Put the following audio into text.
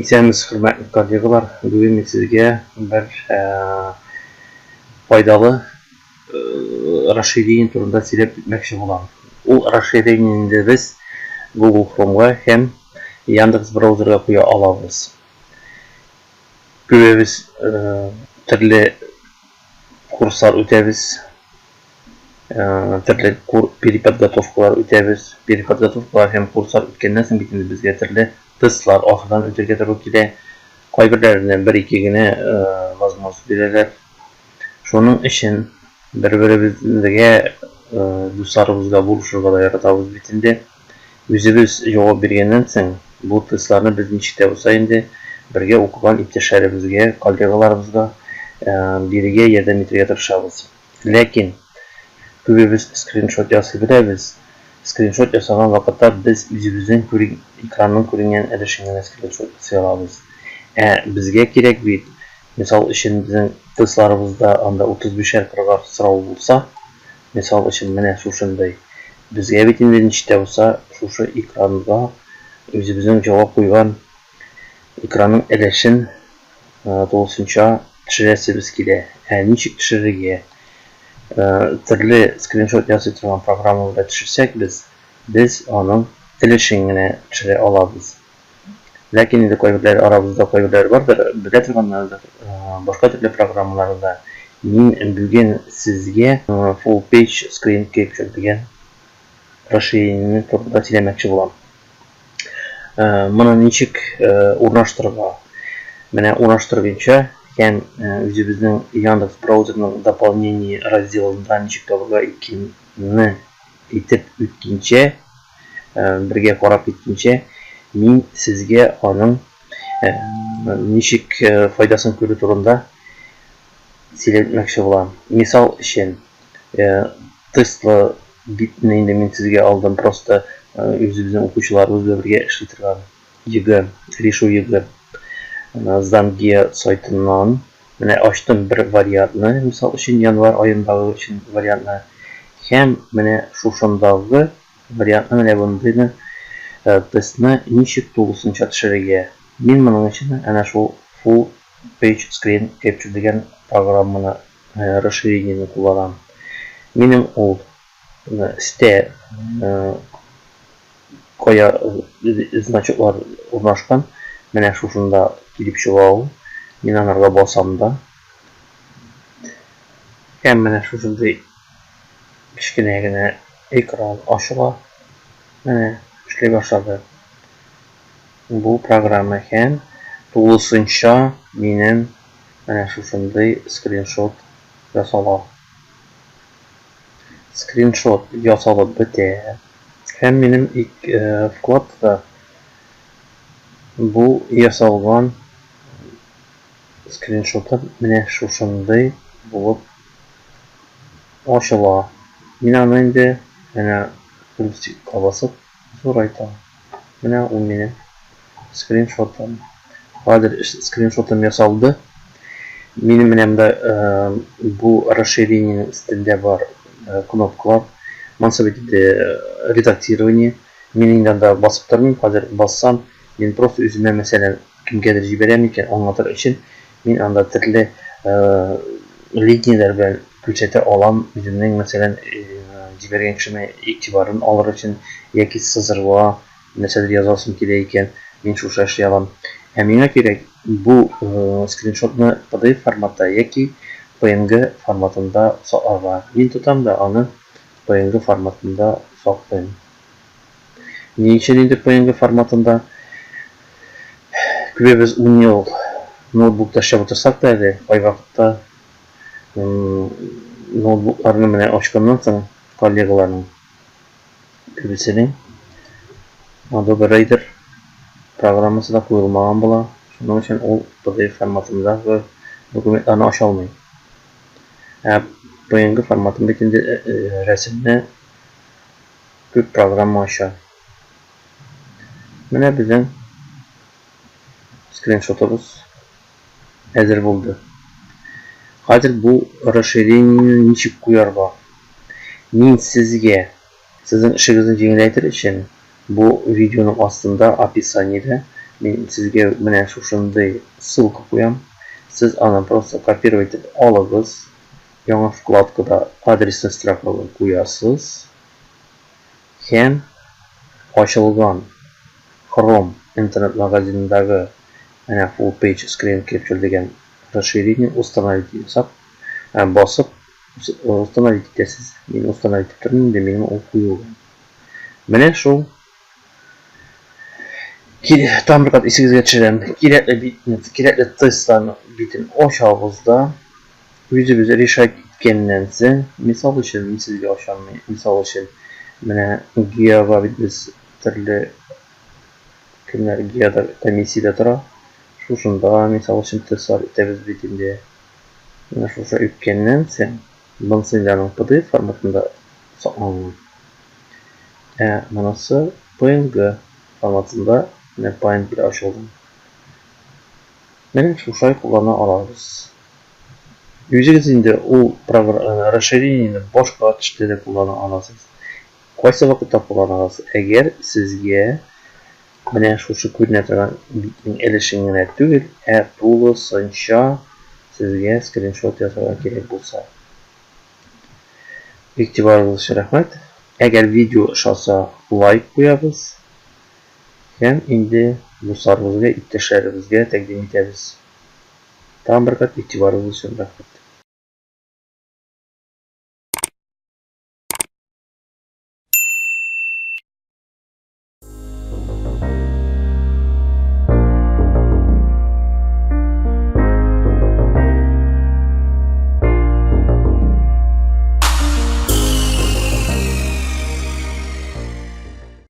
Исәнмез, хөрмәтле коллегалар. Бүген мин сезгә бер файдалы расширение турында сөйләп үтмәкче булам. Ул расширениене без Google Chrome'га һәм Яндекс браузерга куя алабыз. Күбебез төрле курслар үтәбез, төрле переподготовкалар үтәбез. Переподготовкалар һәм курслар үткәннән соң бит безгә төрле тестлар артыннан үтәргә туры килә. Кайберләренә 1-2 генә возможность бирәләр. Шуның өчен бер-беребезгә дусларыбызга булышырга да яратабыз бит инде. Үзебез җавап биргәннән соң бу тестларны без ничек тә булса инде бергә укыган иптәшләребезгә, коллегаларыбызга бирергә ярдәм итәргә тырышабыз. Ләкин күбебез скриншот ясый беләбез. Скриншот ясаган вакытта без үзебезнең экранның күренгән өлешен скриншот ясый алабыз. Безгә кирәк бит, мисал өчен безнең тестларыбызда анда 35-әр кырыгар сорау булса, мисал өчен менә шушындай. Безгә бит инде ничек тә булса шушы экранга үзебезнең җавап куйган экранның өлешен тулысынча төшерәсебез килә. Ничек төшерергә? Төрле скриншот ясый торган программа белән төшерсәк без аның өлешен генә төшерә алабыз. Ләкин инде кайберләр арабызда кайберләр бардыр, белә торганнар башка төрле программаларда мин бүген сезгә full page screen capture дигән расширениене турында сөйләмәкче булам. Моны ничек урнаштырырга? Менә урнаштырганча һәм үзебезнең Яндекс браузерның дополнение разделында ничек табырга икәнне итеп үткәнчә, бергә карап киткәнчә, мин сезгә аның ничек файдасын күрү турында сөйләмәкче булам. Мисал өчен, тестлы битне инде мин сезгә алдым, просто үзебезнең укучыларыбыз белән бергә эшли торган ЕГЭ, решу ЕГЭ Zangia сайтыннан менә ачтым бер вариантны, мисал өчен январь аендагы өчен вариантны. Һәм менә шушындагы вариантны менә бундыйны тестны ничек тулысынча төшерергә. Мин моның өчен әнә шул full page screen capture дигән программаны расширениене кулланам. Минем ул сте кая значоклар урнашкан, менә шушында килеп чыга ул. Мин анарга басам да. Һәм менә шушындай кечкенә генә экран ачыла. Менә эшли башлады. Бу программа һәм тулысынча минем менә шушындай скриншот ясала. Скриншот ясалып бетә. Һәм минем вкладта бу ясалган скриншотым менә шушындай булып ачыла. Мин аны инде менә плюсикка басып зурайтам. Менә ул минем скриншотым. Хәзер скриншотым ясалды. Минем менә монда бу расширениенең өстендә бар кнопкалар. Монсы бит редактирование. Мин инде анда басып тормыйм. Хәзер бассам, мин просто үземә мәсәлән кемгәдер җибәрәм икән, аңлатыр өчен мин анда төрле линияләр белән күрсәтә алам. Үземнең мәсәлән җибәргән кешемә игътибарын алыр өчен яки сызырга нәрсәдер язасым килә икән, мин шушы эшли алам. Миңа кирәк бу скриншотны PDF форматта яки PNG форматында сакларга. Мин тотам да аны PNG форматында саклыйм. Ни өчен инде PNG форматында? Күбебез 10 ел ноутбукта эшләп утырсак та әле, кай вакытта ноутбукларны менә ачканнан соң коллегаларның күбесенең Adobe Reader программасы да куелмаган була. Шуның өчен ул PDF форматындагы документларны ача алмый. PNG форматында бит инде рәсемне күп программа ача. Менә безнең скриншотыбыз әзер булды. Хәзер бу расширениене ничек куярга? Мин сезгә сезнең эшегезне җиңеләйтер өчен бу видеоның астында описаниедә Мен sizge менә шушындай ссылка куям. Siz аны просто копировать итеп алыгыз. Яңа вкладкада адресны строкага куясыз. Һәм ачылган Chrome интернет магазинындагы менә full page screen capture дигән расширение установить ясап, басып установить итәсез. Мин установить итеп тордым, инде минем ул куелган. Менә шул там бер кат исегезгә төшерәм. Кирәкле тестларны битен ачабыз да үзебез решать иткәннән соң, мисал өчен мин сезгә ачам, мисал өчен менә Геога бит без төрле кемнәр Геода комиссиядә тора. Шушында мисал өчен тестлар итәбез бит инде. Менә шушы үткәннән соң монысы аның PDF форматында сакланган. Монысы PNG форматында менә PNG ачылган. Менә шушай куллана алабыз. Үзегез инде ул расширениене башка төштә дә куллана аласыз. Кайсы вакытта кулланасыз? Әгәр сезгә менә шушы күренә торган битнең элешен генә түгел, тулысынча сезгә скриншот ясарга кирәк булса. Игътибарыгыз өчен рәхмәт. Әгәр видео ошаса, лайк куябыз. Һәм инде дусларыбызга, иптәшләребезгә тәкъдим итәбез. Там бер кат игътибарыгыз өчен рәхмәт.